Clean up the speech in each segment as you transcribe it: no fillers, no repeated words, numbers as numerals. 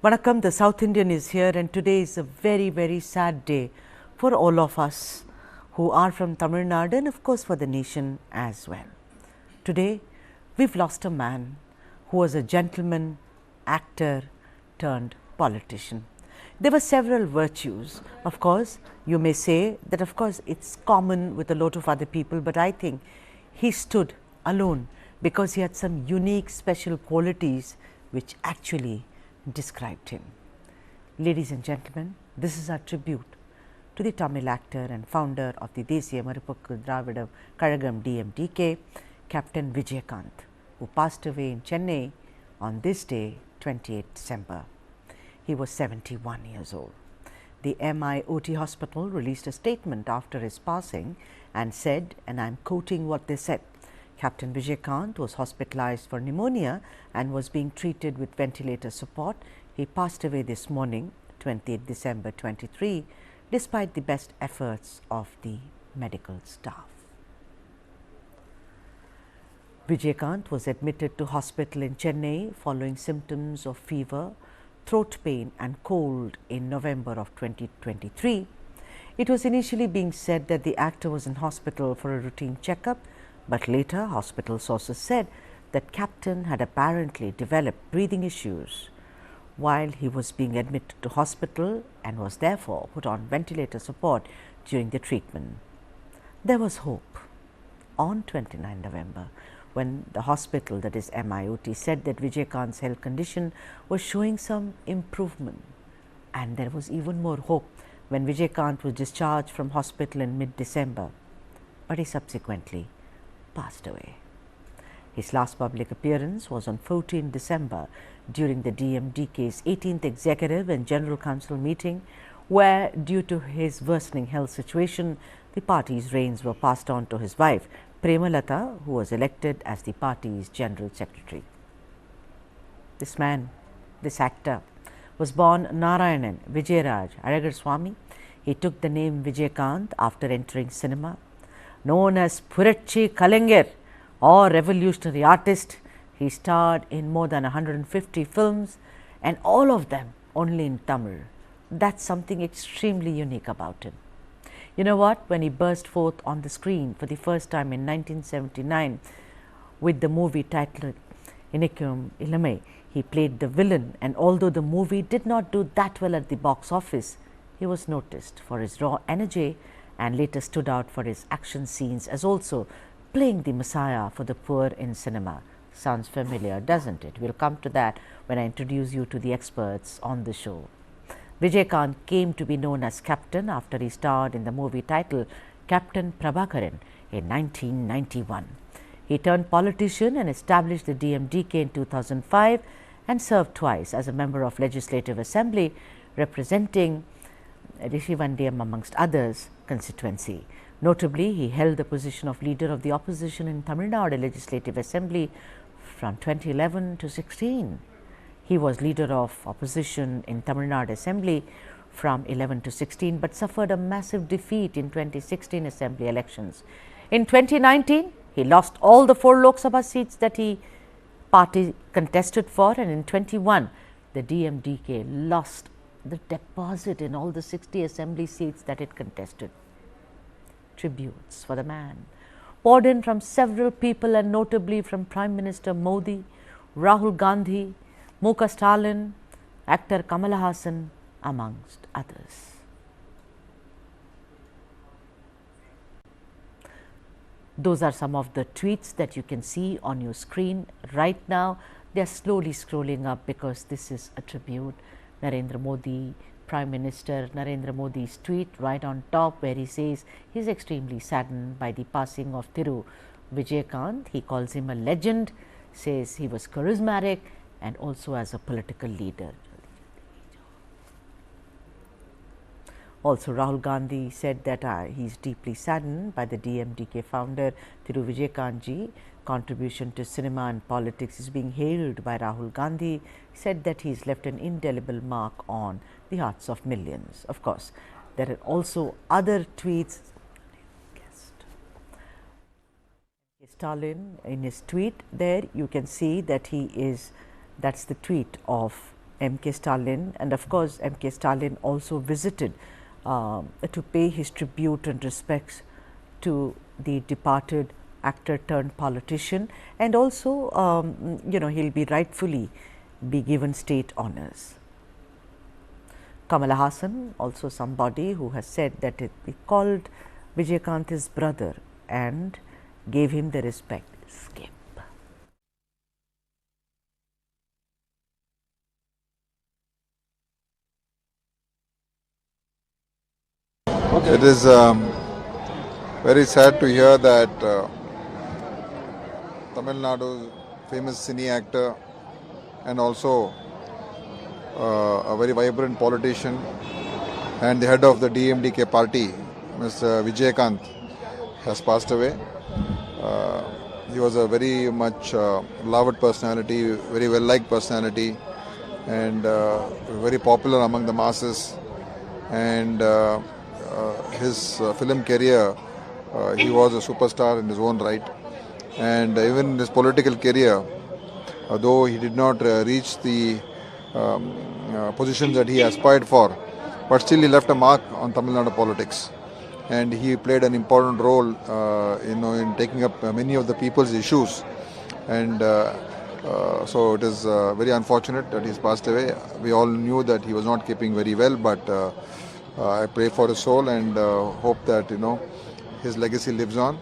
Vanakkam, the South Indian is here, and today is a very, very sad day for all of us who are from Tamil Nadu and of course for the nation as well. Today, we've lost a man who was a gentleman, actor turned politician. There were several virtues. Of course, you may say that of course it's common with a lot of other people, but I think he stood alone because he had some unique special qualities which actually described him. Ladies and gentlemen, this is our tribute to the Tamil actor and founder of the Desiya Murpokku Dravida Kazgam dmdk, Captain Vijayakanth, who passed away in Chennai on this day, 28 December. He was 71 years old. The MIOT hospital released a statement after his passing and said, and I am quoting what they said, Captain Vijayakanth was hospitalized for pneumonia and was being treated with ventilator support. He passed away this morning, 28 December 23, despite the best efforts of the medical staff. Vijayakanth was admitted to hospital in Chennai following symptoms of fever, throat pain and cold in November of 2023. It was initially being said that the actor was in hospital for a routine checkup, but later hospital sources said that Captain had apparently developed breathing issues while he was being admitted to hospital and was therefore put on ventilator support during the treatment. There was hope on 29 November when the hospital, that is MIOT, said that Vijayakanth's health condition was showing some improvement, and there was even more hope when Vijayakanth was discharged from hospital in mid-December, but he subsequently passed away. His last public appearance was on 14 December during the dmdk's 18th Executive and General Council meeting, where due to his worsening health situation, the party's reins were passed on to his wife, Premalata, who was elected as the party's General Secretary. This man, this actor, was born Narayanan Vijayaraj Alagar Swami. He took the name Vijayakanth after entering cinema. Known as Puratchi Kalaignar or revolutionary artist, he starred in more than 150 films and all of them only in Tamil. That's something extremely unique about him. You know what? When he burst forth on the screen for the first time in 1979 with the movie titled Inekkum Ilamai, he played the villain, and although the movie did not do that well at the box office, he was noticed for his raw energy and later stood out for his action scenes as also playing the messiah for the poor in cinema. Sounds familiar, doesn't it? We'll come to that when I introduce you to the experts on the show. Vijayakanth came to be known as Captain after he starred in the movie titled Captain Prabhakaran in 1991. He turned politician and established the dmdk in 2005 and served twice as a member of Legislative Assembly representing Rishivandiyam amongst others constituency. Notably, he held the position of leader of the opposition in Tamil Nadu Legislative Assembly from 2011 to 16. He was leader of opposition in Tamil Nadu Assembly from 11 to 16, but suffered a massive defeat in 2016 Assembly elections. In 2019, he lost all the 4 Lok Sabha seats that he party contested for, and in 21, the dmdk lost the deposit in all the 60 assembly seats that it contested. Tributes for the man poured in from several people and notably from Prime Minister Modi, Rahul Gandhi, Muka Stalin, actor Kamal Hassan amongst others. Those are some of the tweets that you can see on your screen right now. They are slowly scrolling up because this is a tribute. Narendra Modi, Prime Minister Narendra Modi's tweet right on top where he says he is extremely saddened by the passing of Thiru Vijayakanth. He calls him a legend, says he was charismatic and also as a political leader. Also, Rahul Gandhi said that he is deeply saddened by the dmdk founder Thiru Vijayakanth's contribution to cinema and politics is being hailed by Rahul Gandhi. He said that he has left an indelible mark on the hearts of millions. Of course, there are also other tweets. Stalin, in his tweet there, you can see that he is, that's the tweet of M.K. Stalin, and of course M.K. Stalin also visited to pay his tribute and respects to the departed actor turned politician, and also he'll be rightfully be given state honors. Kamala Hassan, also somebody who has said that he called Vijayakanth his brother and gave him the respect. Skip. Okay. It is very sad to hear that Tamil Nadu's famous cine actor and also a very vibrant politician and the head of the DMDK party, Mr. Vijayakanth, has passed away. He was a very much loved personality, very well-liked personality, and very popular among the masses. And his film career, he was a superstar in his own right. And even in his political career, though he did not reach the positions that he aspired for, but still he left a mark on Tamil Nadu politics. And he played an important role, in taking up many of the people's issues. And so it is very unfortunate that he's passed away. We all knew that he was not keeping very well, but I pray for his soul and hope that his legacy lives on.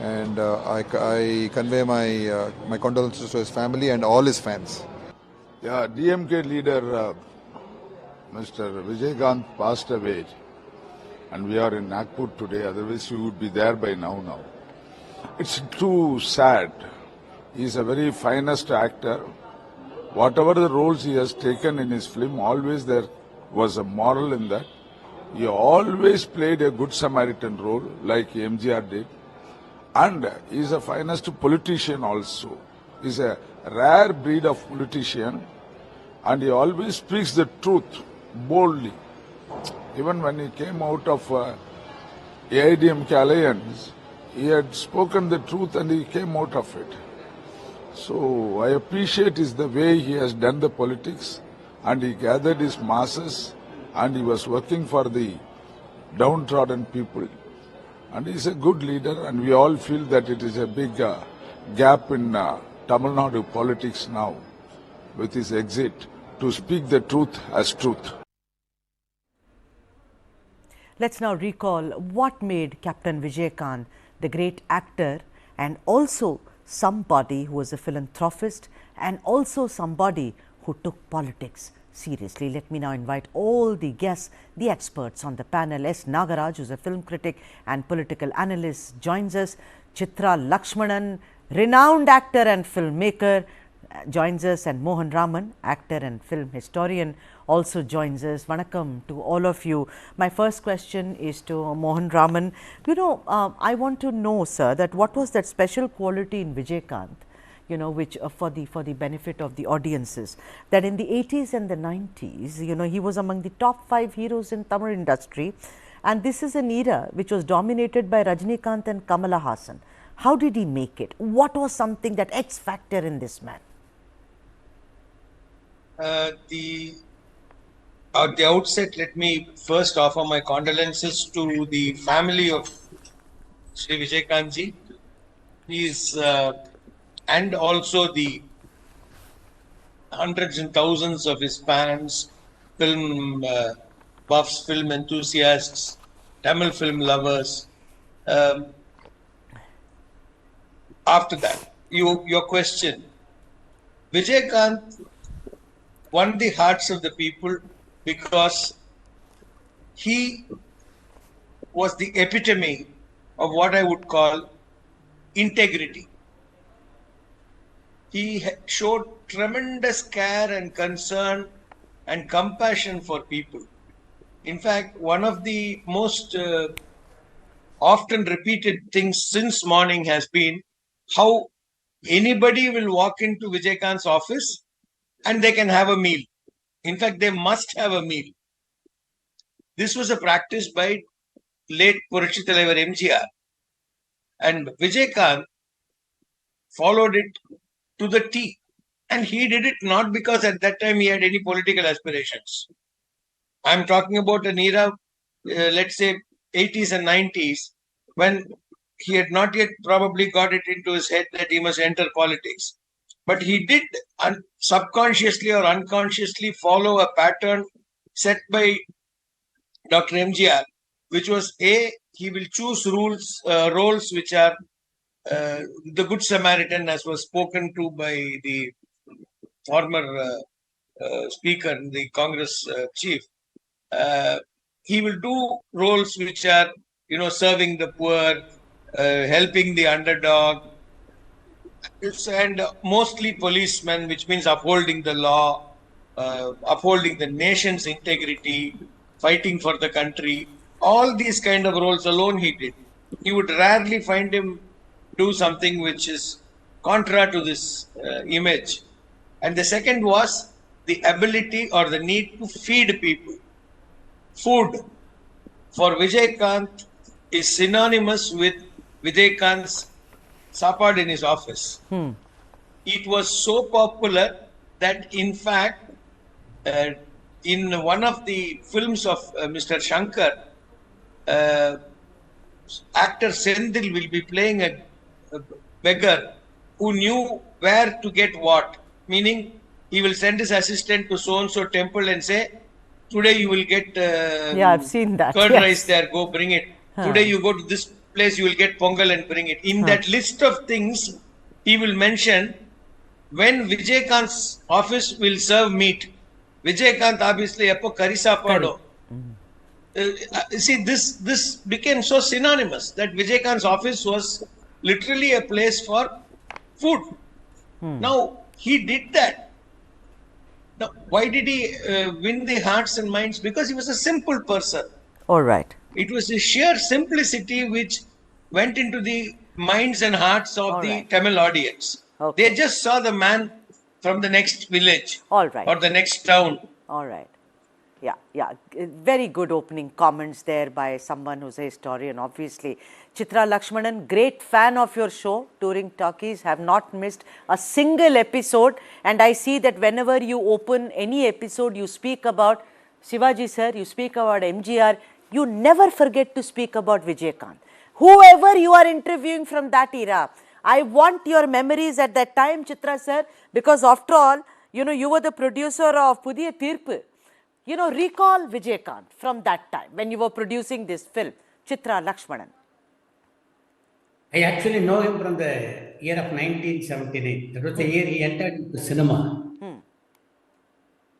And I convey my condolences to his family and all his fans. Yeah, DMK leader Mr. Vijayakanth passed away, and we are in Nagpur today. Otherwise, we would be there by now. It's too sad. He is a very finest actor. Whatever the roles he has taken in his film, always there was a moral in that. He always played a good Samaritan role, like MGR did. And he is a finest politician also. He is a rare breed of politician, and he always speaks the truth boldly. Even when he came out of AIDMK alliance, he had spoken the truth and he came out of it. So I appreciate the way he has done the politics, and he gathered his masses, and he was working for the downtrodden people. And he is a good leader, and we all feel that it is a big gap in Tamil Nadu politics now with his exit to speak the truth as truth. Let's now recall what made Captain Vijayakanth the great actor, and also somebody who was a philanthropist, and also somebody who took politics seriously. Let me now invite all the guests, the experts on the panel. S. Nagaraj, who is a film critic and political analyst, joins us. Chitra Lakshmanan, renowned actor and filmmaker, joins us, and Mohan Raman, actor and film historian, also joins us. Vanakkam to all of you. My first question is to Mohan Raman. I want to know, sir, that what was that special quality in Vijayakanth, which for the benefit of the audiences, that in the 80s and the 90s, he was among the top 5 heroes in Tamil industry, and this is an era which was dominated by Rajinikanth and Kamala Hassan. How did he make it? What was something that X factor in this man? At the outset, let me first offer my condolences to the family of Sri Vijayakanth ji. And also the hundreds and thousands of his fans, film buffs, film enthusiasts, Tamil film lovers. After that, your question. Vijayakanth won the hearts of the people because he was the epitome of what I would call integrity. He showed tremendous care and concern and compassion for people. In fact, one of the most often repeated things since morning has been how anybody will walk into Vijayakanth's office and they can have a meal. In fact, they must have a meal. This was a practice by late Purachi Thalaivar MGR. And Vijayakanth followed it to the T. And he did it not because at that time he had any political aspirations. I'm talking about an era, let's say 80s and 90s, when he had not yet probably got it into his head that he must enter politics. But he did subconsciously or unconsciously follow a pattern set by Dr. MGR, which was he will choose roles which are the Good Samaritan, as was spoken to by the former speaker, the Congress chief. He will do roles which are, serving the poor, helping the underdog, and mostly policemen, which means upholding the law, upholding the nation's integrity, fighting for the country. All these kind of roles alone he did. You would rarely find him do something which is contra to this image. And the second was the ability or the need to feed people. Food for Vijayakanth is synonymous with Vijayakanth's sapad in his office. It was so popular that, in fact, in one of the films of Mr. Shankar, actor Sendil will be playing a beggar who knew where to get what. Meaning, he will send his assistant to so-and-so temple and say, today you will get I've seen that. curd Yes. rice there, go bring it. Today you go to this place, you will get pongal and bring it. In that list of things, he will mention when Vijayakanth's office will serve meat. Vijayakanth obviously appo curry sapado. See, this became so synonymous that Vijayakanth's office was literally a place for food. Now, he did that. Now, why did he win the hearts and minds? Because he was a simple person. All right. It was the sheer simplicity which went into the minds and hearts of the Tamil audience. Okay. They just saw the man from the next village All right. or the next town. All right. Yeah. Very good opening comments there by someone who's a historian, obviously. Chitra Lakshmanan, great fan of your show, Touring Talkies, have not missed a single episode. And I see that whenever you open any episode, you speak about Shivaji sir, you speak about MGR, you never forget to speak about Vijayakanth. Whoever you are interviewing from that era, I want your memories at that time, Chitra sir, because after all, you were the producer of Pudiya Tirpu. Recall Vijayakanth from that time when you were producing this film, Chitra Lakshmanan. I actually know him from the year of 1979. That was the year he entered into cinema.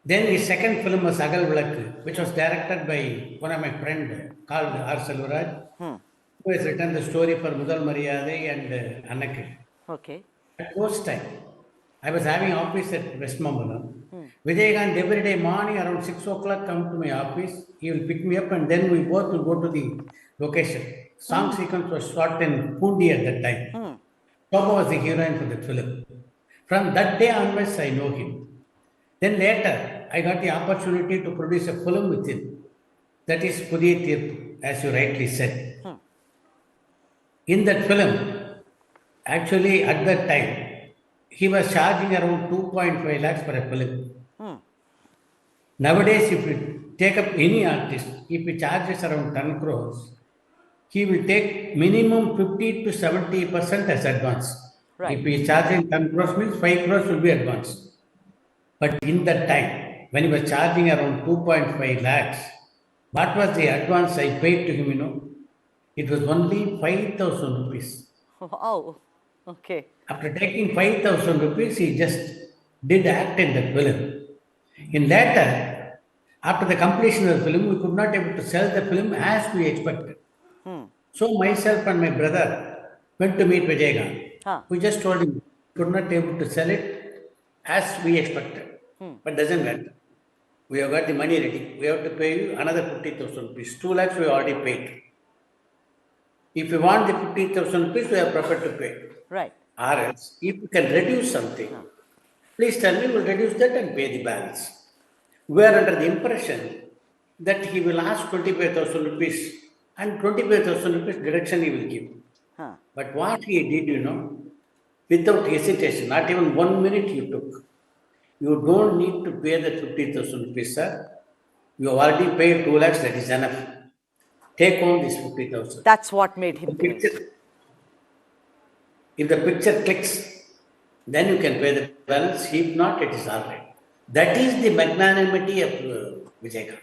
Then his second film was Agal Vilakku, which was directed by one of my friends called R. Selvaraj, who has written the story for Mudal Mariyadai and Annakku. Okay. At those time, I was having office at Westmambalam. Vijayakanth every day morning around 6 o'clock come to my office. He will pick me up and then we both will go to the location. Song sequence was shot in Pundi at that time. Shobha was the heroine for the film. From that day onwards, I know him. Then later, I got the opportunity to produce a film with him. That is Pudiya Tirpu, as you rightly said. In that film, actually at that time, he was charging around 2.5 lakhs for a film. Nowadays, if you take up any artist, if he charges around 10 crores, he will take minimum 50 to 70% as advance. Right. If he is charging 10 crores, means 5 crores will be advance. But in that time, when he was charging around 2.5 lakhs, what was the advance I paid to him, It was only 5,000 rupees. Wow. Okay. After taking 5,000 rupees, he just did act in the film. In later, after the completion of the film, we could not able to sell the film as we expected. So myself and my brother went to meet Vijayakanth. We just told him we could not able to sell it as we expected. But doesn't matter. We have got the money ready. We have to pay you another 50,000 rupees. 2 lakhs we already paid. If you want the 50,000 rupees, we are prepared to pay. Right. Or else, if you can reduce something, please tell me, we'll reduce that and pay the balance. We are under the impression that he will ask 25,000 rupees and 25,000 rupees deduction he will give. But what he did, without hesitation, not even 1 minute he took. You don't need to pay the 50,000 rupees, sir. You have already paid 2 lakhs, that is enough. Take home this 50,000. That's what made him great. If the picture clicks, then you can pay the balance. If not, it is all right. That is the magnanimity of Vijayakanth.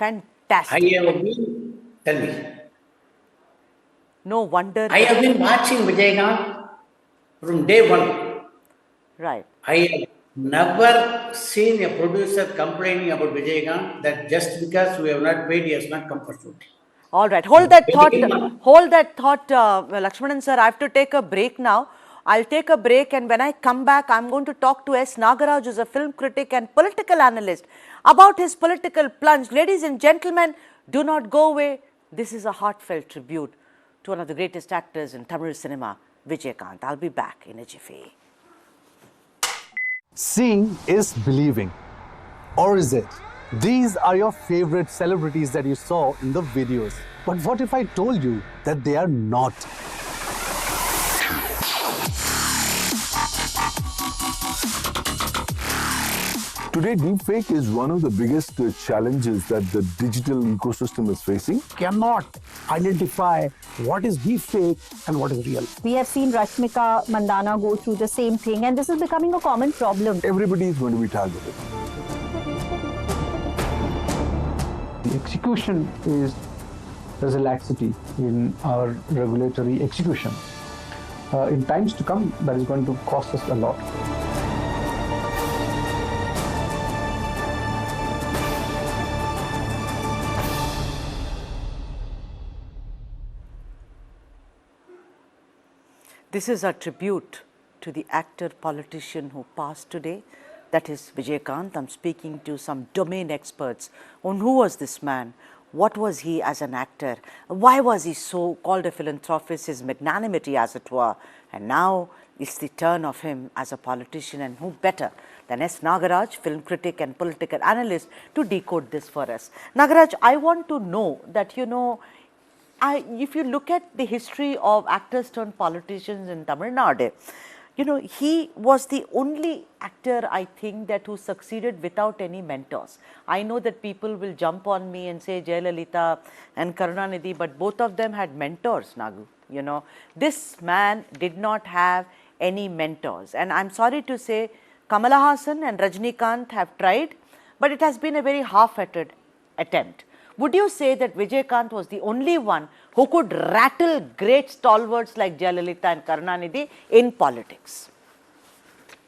I Fantastic. have been, tell me, No wonder. I have been watching Vijayakanth from day one. Right. I have never seen a producer complaining about Vijayakanth that just because we have not paid, he has not come for shooting. All right. Hold that thought. Hold that thought, Lakshmanan sir. I have to take a break now. I'll take a break, and when I come back, I'm going to talk to S. Nagaraj, who's a film critic and political analyst, about his political plunge. Ladies and gentlemen, do not go away. This is a heartfelt tribute to one of the greatest actors in Tamil cinema, Vijayakanth. I'll be back in a jiffy. Seeing is believing. Or is it? These are your favorite celebrities that you saw in the videos. But what if I told you that they are not? Today, deepfake is one of the biggest challenges that the digital ecosystem is facing. Cannot identify what is deepfake and what is real. We have seen Rashmika Mandana go through the same thing, and this is becoming a common problem. Everybody is going to be targeted. The execution is, there's a laxity in our regulatory execution. In times to come, that is going to cost us a lot. This is a tribute to the actor politician who passed today. That is Vijayakanth. I'm speaking to some domain experts on who was this man, what was he as an actor, why was he so called a philanthropist, his magnanimity as it were, and now it's the turn of him as a politician, and who better than S. Nagaraj, film critic and political analyst, to decode this for us. Nagaraj, I want to know that, if you look at the history of actors turned politicians in Tamil Nadu, he was the only actor, I think, that who succeeded without any mentors. I know that people will jump on me and say Jayalalitha and Karunanidhi, but both of them had mentors, Nagu. This man did not have any mentors. And I'm sorry to say, Kamala Hassan and Rajinikanth have tried, but it has been a very half-hearted attempt. Would you say that Vijayakanth was the only one who could rattle great stalwarts like Jayalalitha and Karunanidhi in politics?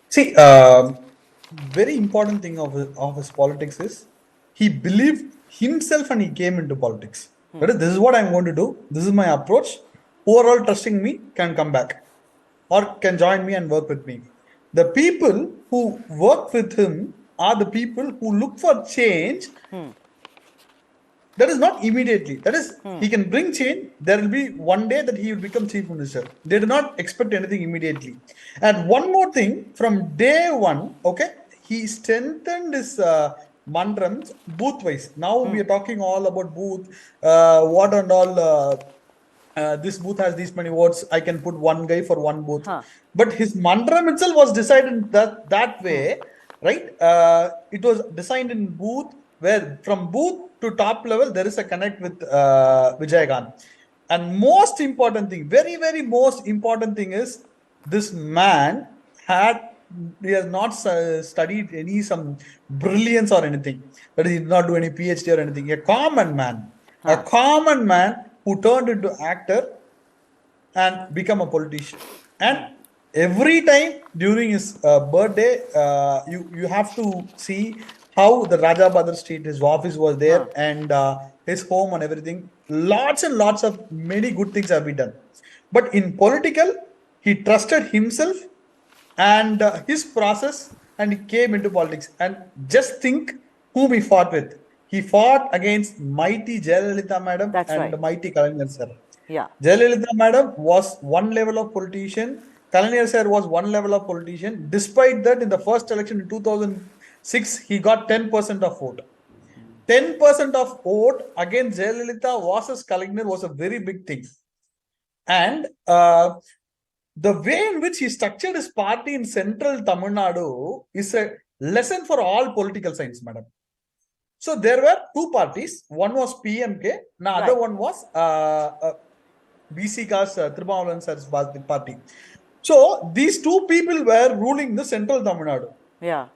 See, very important thing of his politics is he believed himself and he came into politics. That is, this is what I'm going to do. This is my approach. Overall, trusting me can come back or can join me and work with me. The people who work with him are the people who look for change. That is not immediately. That is, he can bring change. There will be one day that he will become chief minister. They do not expect anything immediately. And one more thing, from day one, he strengthened his mantrams booth-wise. Now we are talking all about booth, what and all. This booth has these many votes. I can put one guy for one booth. But his mantram itself was decided that way, right? It was designed in booth, where from booth to top level, there is a connect with Vijayakanth. And most important thing, very, very most important thing is, this man he has not studied some brilliance or anything. That he did not do any PhD or anything. A common man who turned into actor and become a politician. And every time during his birthday, you have to see how the Raja Badar Street, his office was there, and his home and everything. Lots and lots of many good things have been done. But in political, he trusted himself and his process, and he came into politics. And just think whom he fought with. He fought against mighty Jayalalitha madam mighty Kalaignar sir. Jayalalitha madam was one level of politician. Kalaignar sir was one level of politician. Despite that, in the first election in 2006, he got 10% of vote. 10% of vote against Jayalalitha versus Kalaignar was a very big thing. And the way in which he structured his party in central Tamil Nadu is a lesson for all political science, madam. So there were two parties. One was PMK, the other one was BCK's Tribhuvan sir's party. So these two people were ruling the central Tamil Nadu. Yeah.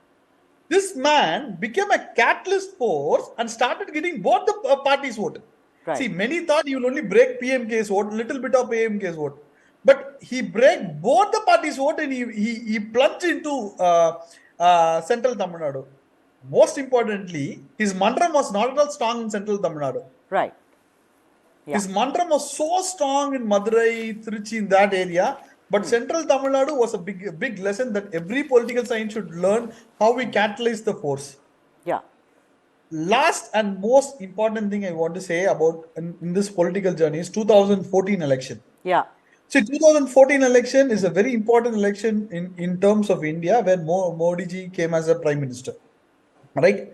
This man became a catalyst force and started getting both the parties' vote. Right. See, many thought he will only break PMK's vote, little bit of PMK's vote. But he break both the parties' vote and he plunged into central Tamil Nadu. Most importantly, his mantram was not at all strong in central Tamil Nadu. Right. Yeah. His mantram was so strong in Madurai, Trichy, in that area. But central Tamil Nadu was a big lesson that every political science should learn how we catalyze the force. Yeah. Last and most important thing I want to say about in this political journey is 2014 election. Yeah. See, 2014 election is a very important election in terms of India, where Modi ji came as a prime minister. Right?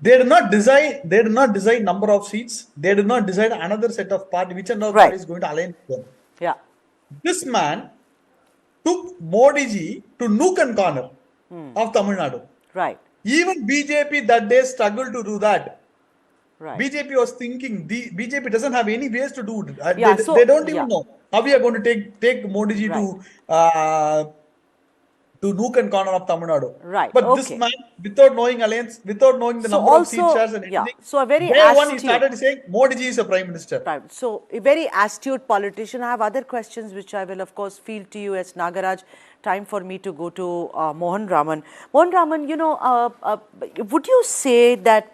They did not decide number of seats. They did not decide another set of party, which another party is going to align with them. Yeah. This man took Modi ji to nook and corner of Tamil Nadu. Right. Even BJP that day struggled to do that. Right. BJP was thinking, BJP doesn't have any ways to do it. They don't even know how we are going to take Modi ji to nook and corner of Tamil Nadu. Right. But this man, without knowing alliance, without knowing the number of seat shares and everything, so a very day one he started saying Modi ji is a prime minister. Right. So a very astute politician. I have other questions which I will of course field to you as Nagaraj. Time for me to go to Mohan Raman. Mohan Raman, you know, would you say that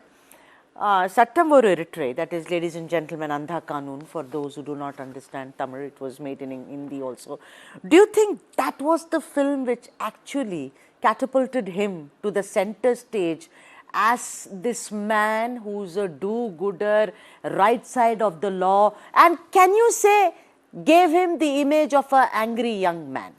Sattam Oru Iratre, that is, ladies and gentlemen, Andha Kanun, for those who do not understand Tamil, it was made in Hindi also. Do you think that was the film which actually catapulted him to the center stage as this man who's a do-gooder, right side of the law, and can you say gave him the image of an angry young man?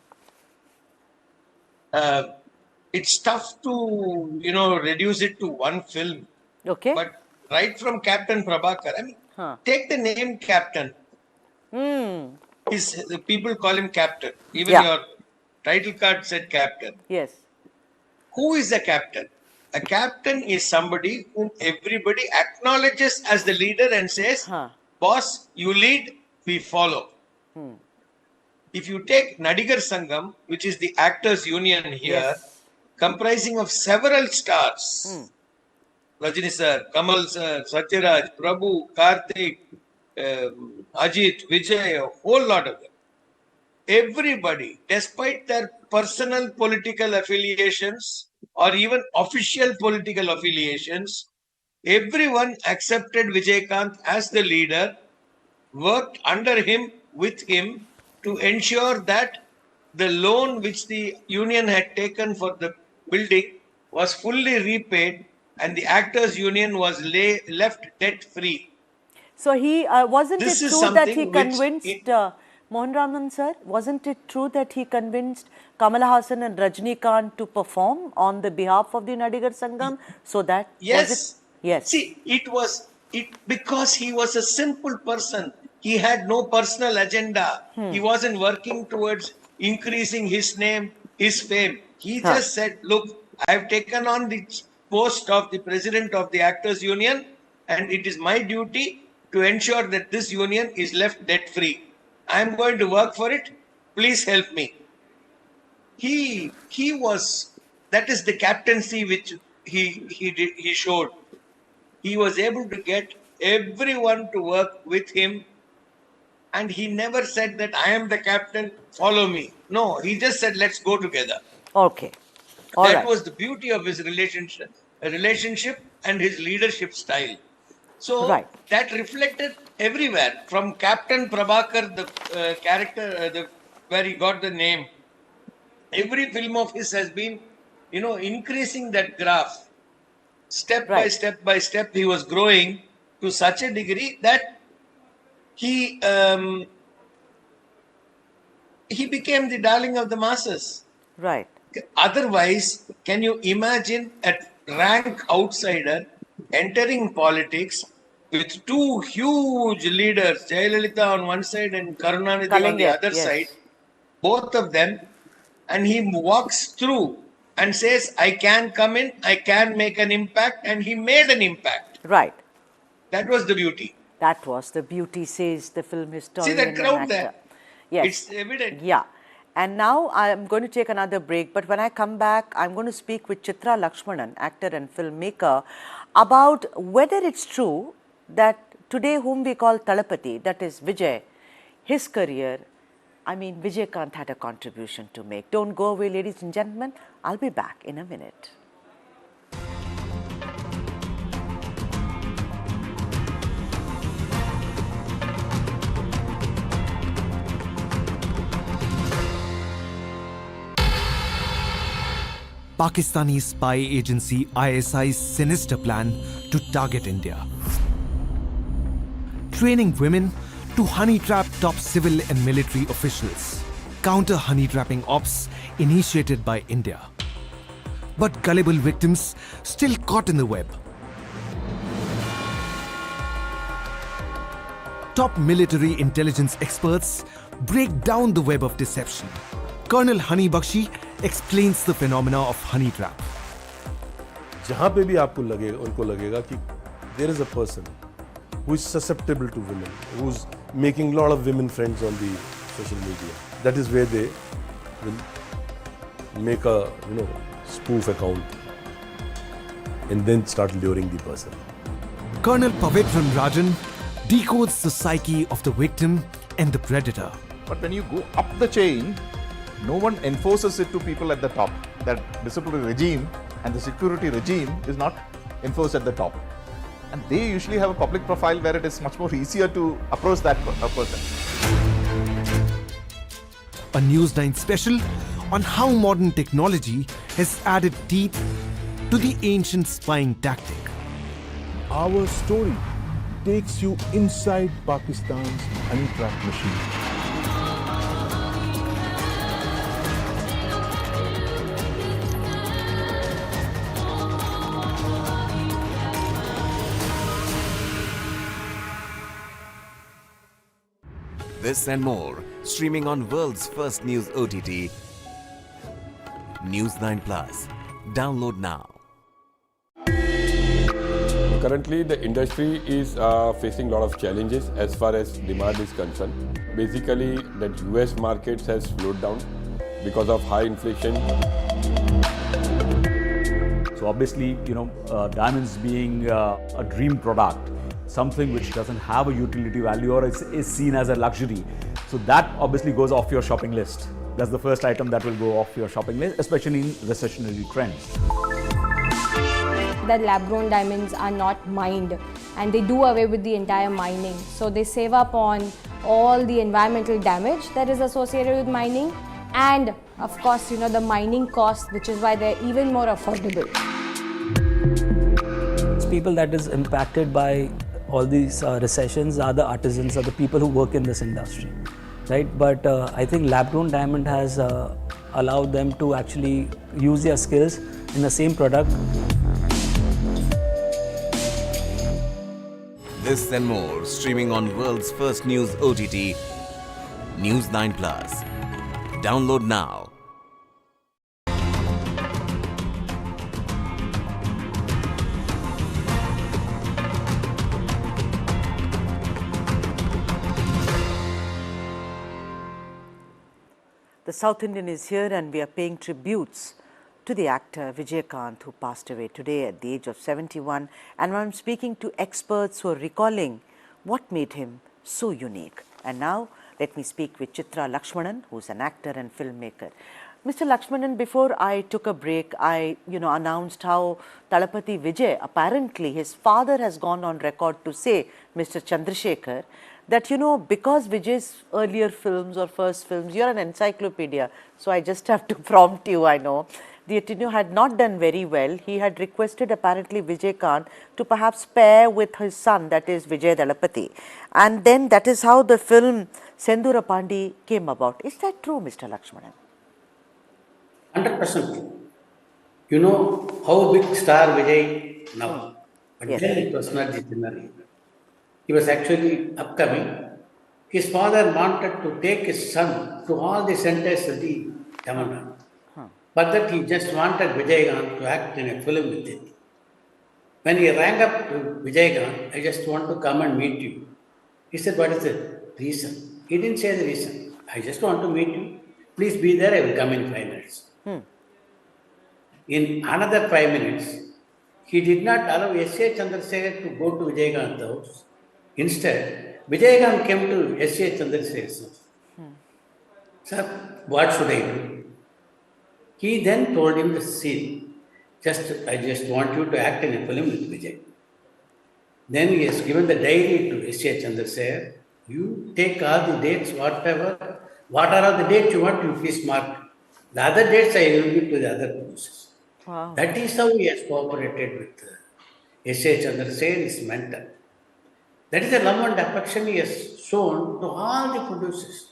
It's tough to, reduce it to one film. Okay. But right from Captain Prabhakar, I mean, take the name Captain. People call him Captain. Even your title card said Captain. Yes. Who is a captain? A captain is somebody whom everybody acknowledges as the leader and says, boss, you lead, we follow. If you take Nadigar Sangam, which is the actors union here, comprising of several stars, Rajini sir, Kamal sir, Satyaraj, Prabhu, Karthik, Ajit, Vijay, a whole lot of them. Everybody, despite their personal political affiliations or even official political affiliations, everyone accepted Vijayakanth as the leader, worked under him, with him, to ensure that the loan which the union had taken for the building was fully repaid and the actors union was left debt free. So he wasn't it true that he convinced Mohan Raman sir, wasn't it true that he convinced Kamal Haasan and Rajinikanth to perform on the behalf of the Nadigar Sangam so that yes. Yes. See, because he was a simple person. He had no personal agenda. He wasn't working towards increasing his name, his fame. He just said, look, I have taken on the post of the president of the Actors Union and it is my duty to ensure that this union is left debt free. I am going to work for it. Please help me. He was, that is the captaincy which he showed. He was able to get everyone to work with him. And he never said that I am the captain, follow me. No, he just said, let's go together. Okay. That was the beauty of his relationship and his leadership style. So that reflected everywhere, from Captain Prabhakar, the character where he got the name. Every film of his has been, increasing that graph. Step by step, he was growing to such a degree that he became the darling of the masses. Right. Otherwise, can you imagine a rank outsider entering politics with two huge leaders, Jayalalitha on one side and Karunanidhi on the other side, both of them, and he walks through and says, I can come in, I can make an impact, and he made an impact. Right. That was the beauty. That was the beauty, says the film historian See that and crowd actor. there? Yes. It's evident. Yeah. And now I'm going to take another break, but when I come back, I'm going to speak with Chitra Lakshmanan, actor and filmmaker, about whether it's true that today whom we call Talapati, that is Vijay, his career, I mean Vijayakanth had a contribution to make. Don't go away, ladies and gentlemen. I'll be back in a minute. Pakistani spy agency ISI's sinister plan to target India. Training women to honey trap top civil and military officials. Counter honey trapping ops initiated by India. But gullible victims still caught in the web. Top military intelligence experts break down the web of deception. Colonel Hani Bakshi explains the phenomena of honey trap. जहाँ पे भी आपको लगेगा, उनको लगेगा कि there is a person who is susceptible to women, who is making a lot of women friends on the social media. That is where they will make a spoof account and then start luring the person. Colonel Pavitran Rajan decodes the psyche of the victim and the predator. But when you go up the chain, no one enforces it to people at the top. That disciplinary regime and the security regime is not enforced at the top. And they usually have a public profile where it is much more easier to approach that person. A News9 special on how modern technology has added teeth to the ancient spying tactic. Our story takes you inside Pakistan's honey trap machine. This and more, streaming on world's first news OTT, News9 Plus. Download now. Currently, the industry is facing a lot of challenges as far as demand is concerned. Basically, the US markets has slowed down because of high inflation. So obviously, diamonds being a dream product, something which doesn't have a utility value or is seen as a luxury. So that obviously goes off your shopping list. That's the first item that will go off your shopping list, especially in recessionary trends. That lab-grown diamonds are not mined, and they do away with the entire mining. So they save up on all the environmental damage that is associated with mining, and of course, the mining cost, which is why they're even more affordable. People that is impacted by all these recessions are the artisans, are the people who work in this industry, right? But I think lab-grown diamond has allowed them to actually use their skills in the same product. This and more, streaming on world's first news OTT, News9 Plus. Download now. The South Indian is here, and we are paying tributes to the actor Vijayakanth, who passed away today at the age of 71. And I'm speaking to experts who are recalling what made him so unique. And now let me speak with Chitra Lakshmanan, who's an actor and filmmaker. Mr. Lakshmanan, before I took a break, I announced how Talapati Vijay, apparently his father has gone on record to say, Mr. Chandrasekhar, that because Vijay's earlier films or first films, you're an encyclopedia, so I just have to prompt you, I know. The had not done very well. He had requested apparently Vijayakanth to perhaps pair with his son, that is Vijay Dalapati. And then that is how the film Sendura Pandi came about. Is that true, Mr. Lakshmanan? 100%. You know how big star Vijay now. But Yes. then it was not Chennai. He was actually upcoming. His father wanted to take his son to all the centers of the Tamil Nadu. but that he just wanted Vijayakanth to act in a film with it. When he rang up to Vijayakanth, I just want to come and meet you. He said, what is the reason? He didn't say the reason. I just want to meet you. Please be there, I will come in 5 minutes. In another 5 minutes, he did not allow S.A. Chandrasekhar to go to Vijayakanth's house. Instead, Vijayakanth came to S.A. Chandrasekhar's house. Sir, what should I do? He then told him the scene. I just want you to act in a film with Vijay. Then he has given the diary to S.A. Chandrasekhar. You take all the dates, whatever. What are all the dates you want, you please mark. The other dates I will give to the other producers. Wow. That is how he has cooperated with S.A. Chandrasekhar, his mentor. That is the love and affection he has shown to all the producers.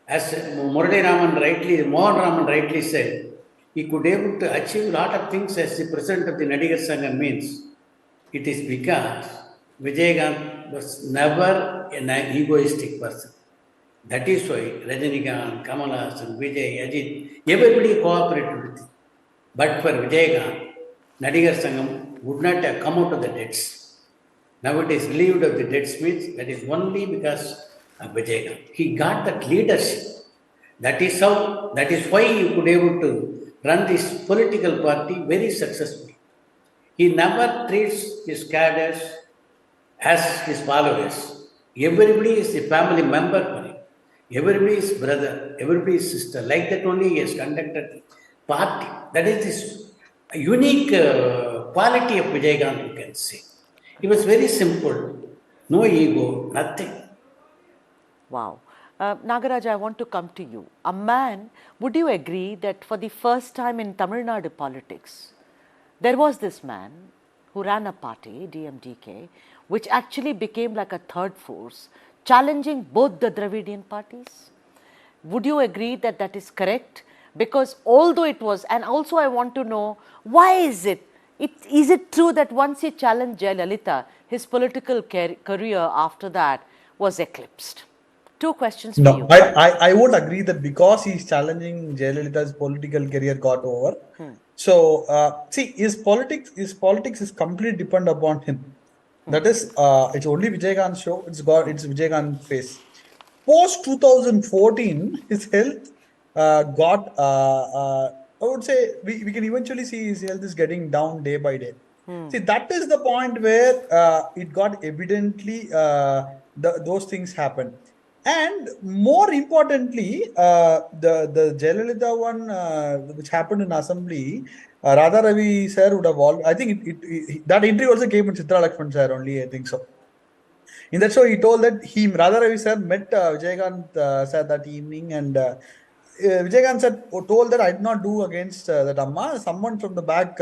As Mohan Raman rightly said, he could able to achieve a lot of things as the president of the Nadigar Sangam means. It is because Vijayakanth was never an egoistic person. That is why Rajinikanth, Kamal Haasan, Vijay, Ajit, everybody cooperated with him. But for Vijayakanth, Nadigar Sangam would not have come out of the debts. Now it is relieved of the debts means that is only because of Vijayakanth. He got that leadership. That is why he could able to run this political party very successfully. He never treats his cadres as his followers. Everybody is a family member for him. Everybody is brother, everybody is sister. Like that only he has conducted party. That is this unique quality of Vijayakanth, you can say. He was very simple, no ego, nothing. Wow. Nagaraj, I want to come to you. A man, would you agree that for the first time in Tamil Nadu politics, there was this man who ran a party, dmdk, which actually became like a third force, challenging both the Dravidian parties? Would you agree that that is correct? Because although it was, and also I want to know, why is it? Is it true that once he challenged Jayalalitha, his political career after that was eclipsed? Two questions for you. I would agree that because he's challenging Jayalalitha's political career got over. So see, his politics is completely dependent upon him. That is, it's only Vijayakanth's show. It's Vijayakanth's face. Post 2014, his health got. I would say we can eventually see his health is getting down day by day. See, that is the point where it got evidently those things happen. And more importantly, the Jayalalitha one which happened in Assembly, Radha Ravi sir would have all. I think that interview also came in Chitra Lakshman sir only. I think so. In that show, he told that Radha Ravi sir met Vijayakanth sir that evening, and Vijayakanth sir told that I did not do against that Amma. Someone from the back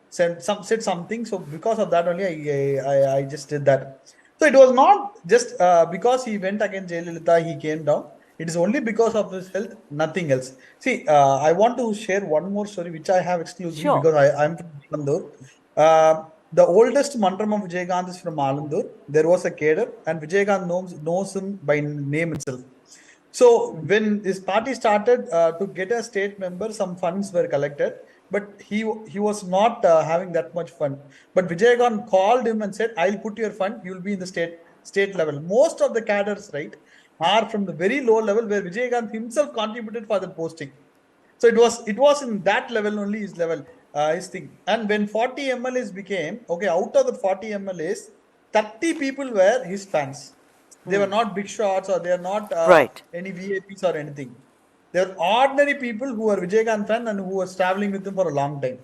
said something. So because of that only, I just did that. So it was not just because he went against Jayalalitha, he came down. It is only because of his health, nothing else. See, I want to share one more story which I have exclusively because I'm from Alandur. The oldest mantram of Vijayakanth is from Alandur. There was a cadre, and Vijayakanth knows him by name itself. So when his party started to get a state member, some funds were collected. But he was not having that much fun. But Vijayakanth called him and said, I'll put your fund, you'll be in the state level. Most of the cadres, right, are from the very low level where Vijayakanth himself contributed for the posting. So it was in that level only his level, his thing. And when 40 MLAs became, okay, out of the 40 MLAs, 30 people were his fans. They were not big shots or they are not any VIPs or anything. There are ordinary people who are Vijayakanth fan and who was traveling with him for a long time.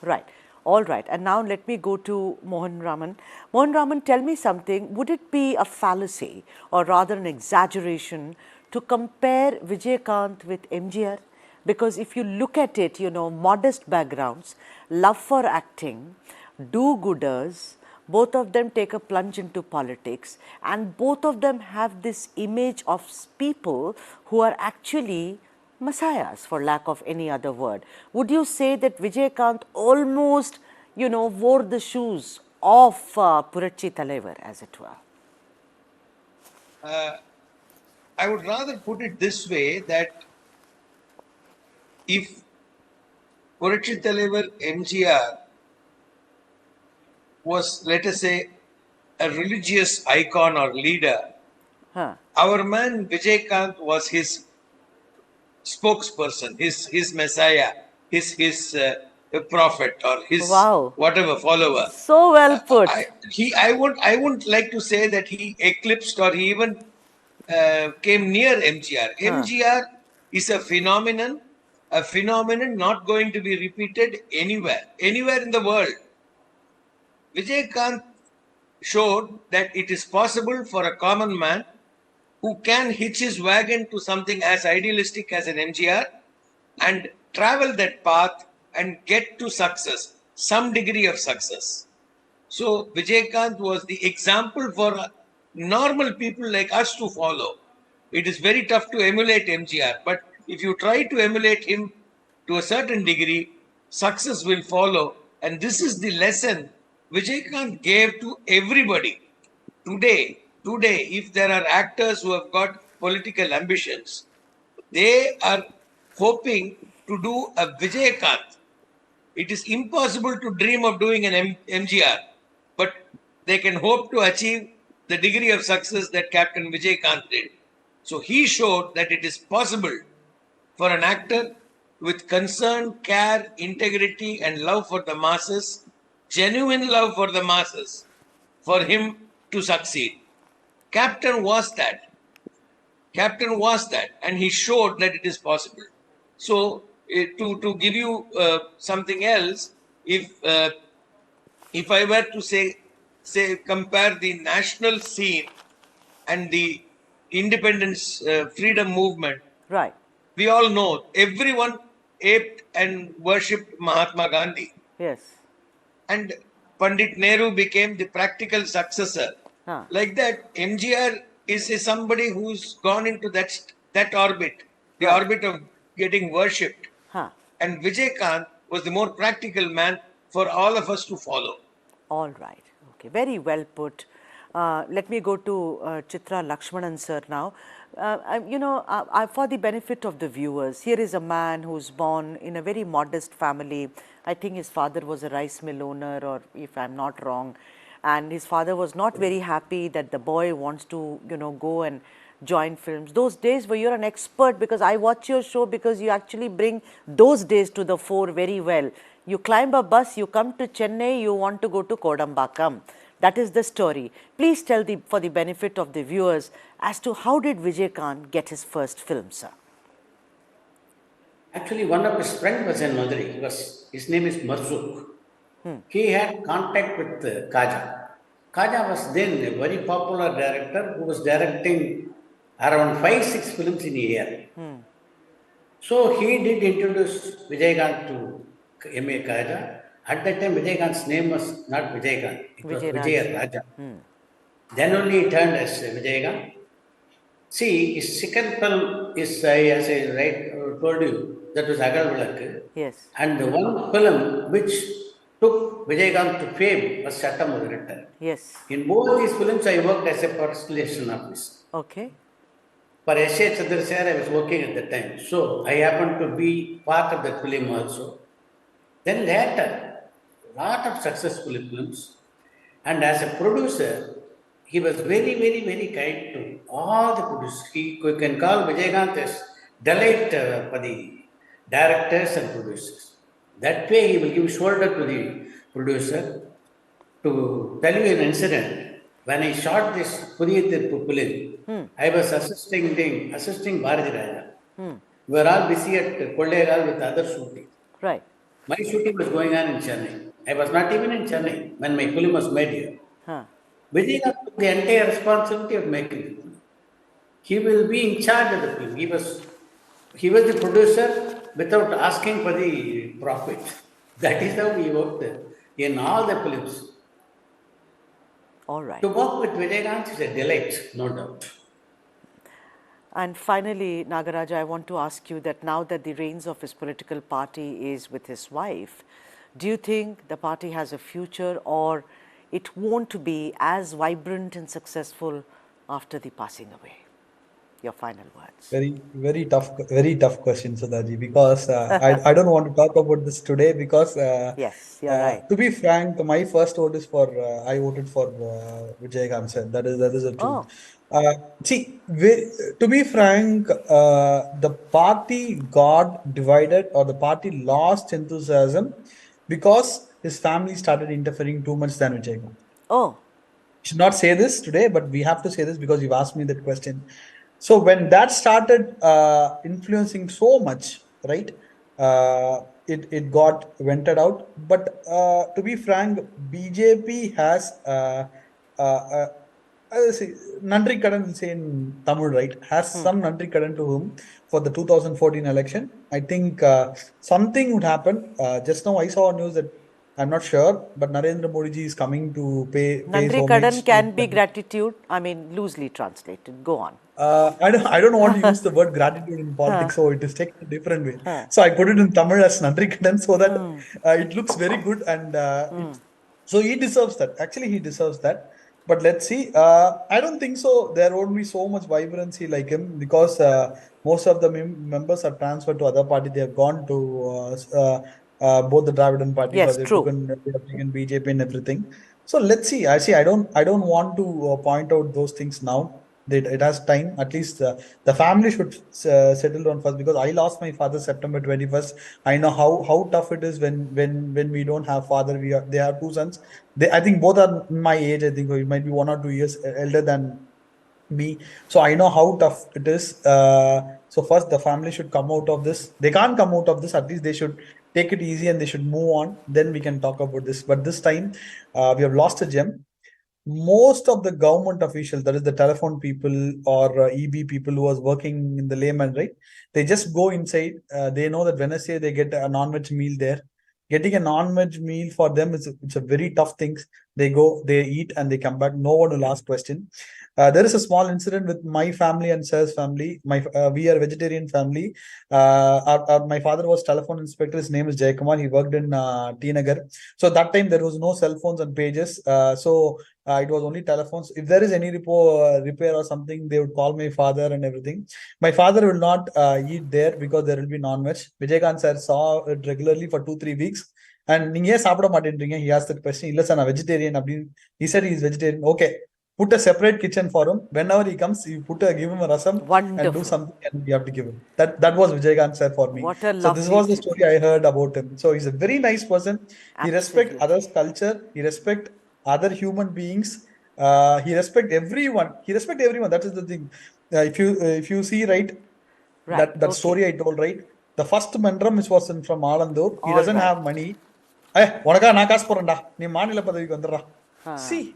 Right. All right. And now let me go to Mohan Raman. Mohan Raman, tell me something. Would it be a fallacy or rather an exaggeration to compare Vijayakanth with MGR? Because if you look at it, you know, modest backgrounds, love for acting, do-gooders, both of them take a plunge into politics, and both of them have this image of people who are actually messiahs, for lack of any other word. Would you say that Vijayakanth almost, you know, wore the shoes of Puratchi Thalaivar, as it were? I would rather put it this way, that if Puratchi Thalaivar MGR was, let us say, a religious icon or leader, our man Vijayakanth was his spokesperson, his messiah, his prophet or his whatever follower. So well put. I wouldn't like to say that he eclipsed or he even came near MGR. MGR is a phenomenon not going to be repeated anywhere in the world. Vijayakanth showed that it is possible for a common man who can hitch his wagon to something as idealistic as an MGR and travel that path and get to success, some degree of success. So Vijayakanth was the example for normal people like us to follow. It is very tough to emulate MGR, but if you try to emulate him to a certain degree, success will follow. And this is the lesson Vijayakanth gave to everybody. Today, if there are actors who have got political ambitions, they are hoping to do a Vijayakanth. It is impossible to dream of doing an MGR, but they can hope to achieve the degree of success that Captain Vijayakanth did. So he showed that it is possible for an actor with concern, care, integrity, and love for the masses, genuine love for the masses, for him to succeed. Captain was that, and he showed that it is possible. So, to give you something else, if I were to say compare the national scene and the independence freedom movement, right? We all know everyone aped and worshipped Mahatma Gandhi. Yes. And Pandit Nehru became the practical successor. Like that, MGR is somebody who's gone into that orbit, the orbit of getting worshipped. And Vijayakanth was the more practical man for all of us to follow. All right. Okay. Very well put. Let me go to Chitra Lakshmanan sir now. For the benefit of the viewers, here is a man who's born in a very modest family. I think his father was a rice mill owner, or if I'm not wrong, and his father was not very happy that the boy wants to, go and join films. Those days where you're an expert, because I watch your show because you actually bring those days to the fore very well. You climb a bus, you come to Chennai, you want to go to Kodambakam. That is the story. Please tell for the benefit of the viewers as to how did Vijayakanth get his first film, sir? Actually, one of his friends was in Madurai. His name is Marzuk. He had contact with Kaja. Kaja was then a very popular director who was directing around 5-6 films in a year. So he did introduce Vijayakanth to M.A. Kaja. At that time, Vijayakanth's name was not Vijayakanth, it was Vijayaraja. Then only he turned as Vijayakanth. See, his second film is, as I told you, that was Agal Vilakku. Yes. And the one film which took Vijayakanth to fame was Chattam. Yes. In both these films, I worked as a personalization officer. Okay. For S.A. Chandrasekhar, I was working at that time. So, I happened to be part of that film also. Then later, lot of successful films, and as a producer, he was very, very, very kind to all the producers. He can call Vijayakanth as delight for the directors and producers. That way, he will give shoulder to the producer. To tell you an incident, when I shot this Puriyattir film, I was assisting Bharati Raja. We were all busy at Kollegal with other shooting. Right. My shooting was going on in Chennai. I was not even in Chennai when my film was made here. Vijayakanth took the entire responsibility of making the film. He will be in charge of the film. He was the producer without asking for the profit. That is how he worked in all the films. All right. To work with Vijayakanth is a delight, no doubt. And finally, Nagaraja, I want to ask you that now that the reins of his political party is with his wife, do you think the party has a future, or it won't be as vibrant and successful after the passing away? your final words. Very tough question, Sudhaji, because I don't want to talk about this today because yes, you're right. To be frank, my first vote is for I voted for Vijayakanth sir. That is the truth. To be frank, the party got divided or the party lost enthusiasm because his family started interfering too much than Vijayakanth. Oh. Should not say this today, but we have to say this because you've asked me that question. So when that started influencing so much, right, it got vented out. But to be frank, BJP has Nandri Kadan will say in Tamil, right, has some Nandri Kadan to whom for the 2014 election. I think something would happen. Just now I saw news that I'm not sure, but Narendra Modi ji is coming to pay Nandri Kadan can be gratitude. I mean, loosely translated. Go on. I don't want to use the word gratitude in politics, so it is taken a different way. So I put it in Tamil as Nandri Kadan so that it looks very good, and so he deserves that. Actually, he deserves that. But let's see. I don't think so. There won't be so much vibrancy like him because most of the members are transferred to other party. They have gone to both the Dravidan party, yes, they true. have taken BJP and everything. So let's see. I don't want to point out those things now. It has time. At least the family should settle down first because I lost my father September 21st. I know how tough it is when we don't have father. They have two sons. I think both are my age. I think it might be 1 or 2 years elder than me. So I know how tough it is. So first the family should come out of this. They can't come out of this. At least they should take it easy and they should move on. Then we can talk about this. But this time we have lost a gem. Most of the government officials, that is the telephone people or EB people who was working in the layman, right? They just go inside. They know that Wednesday they get a non-veg meal there. Getting a non-veg meal for them it's a very tough thing. They go, they eat, and they come back. No one will ask question. There is a small incident with my family and Sir's family. We are a vegetarian family. My father was telephone inspector. His name is Jayakumar. He worked in T Nagar. So that time there was no cell phones and pages. It was only telephones. If there is any repair or something, they would call my father and everything. My father will not eat there because there will be non-veg. Vijayakanth sir saw it regularly for 2-3 weeks. And he asked that question. He said he is vegetarian. Okay. Put a separate kitchen for him. Whenever he comes, you give him a rasam and do something, and you have to give him. That was Vijayakanth sir for me. So this was the story I heard about him. So he's a very nice person. Absolutely. He respects others' culture. He respects other human beings. He respects everyone. That is the thing. If you see that story I told, right? The first mandram which was from Alandur, he doesn't have money. See.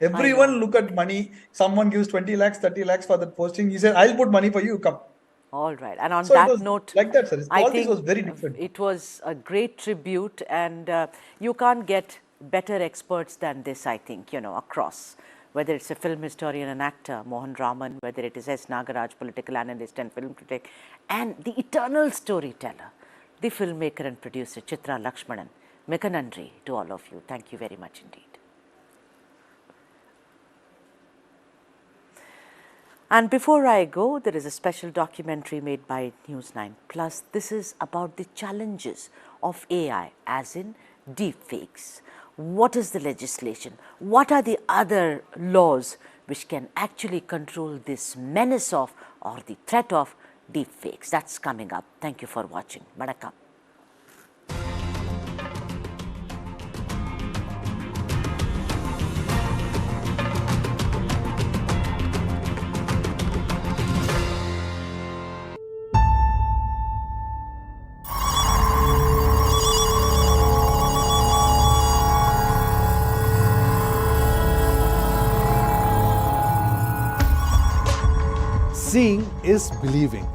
Everyone look at money. Someone gives 20 lakhs, 30 lakhs for that posting. He said, I'll put money for you, come. All right. And on that note, like that, sir. Politics was very different. It was a great tribute, and you can't get better experts than this, I think, across. Whether it's a film historian and actor, Mohan Raman, whether it is S. Nagaraj, political analyst and film critic, and the eternal storyteller, the filmmaker and producer, Chitra Lakshmanan. Meka nandri to all of you. Thank you very much indeed. And before I go, there is a special documentary made by News9 Plus. This is about the challenges of AI, as in deepfakes. What is the legislation? What are the other laws which can actually control this menace of or the threat of deepfakes? That's coming up. Thank you for watching. Vanakkam. Seeing is believing.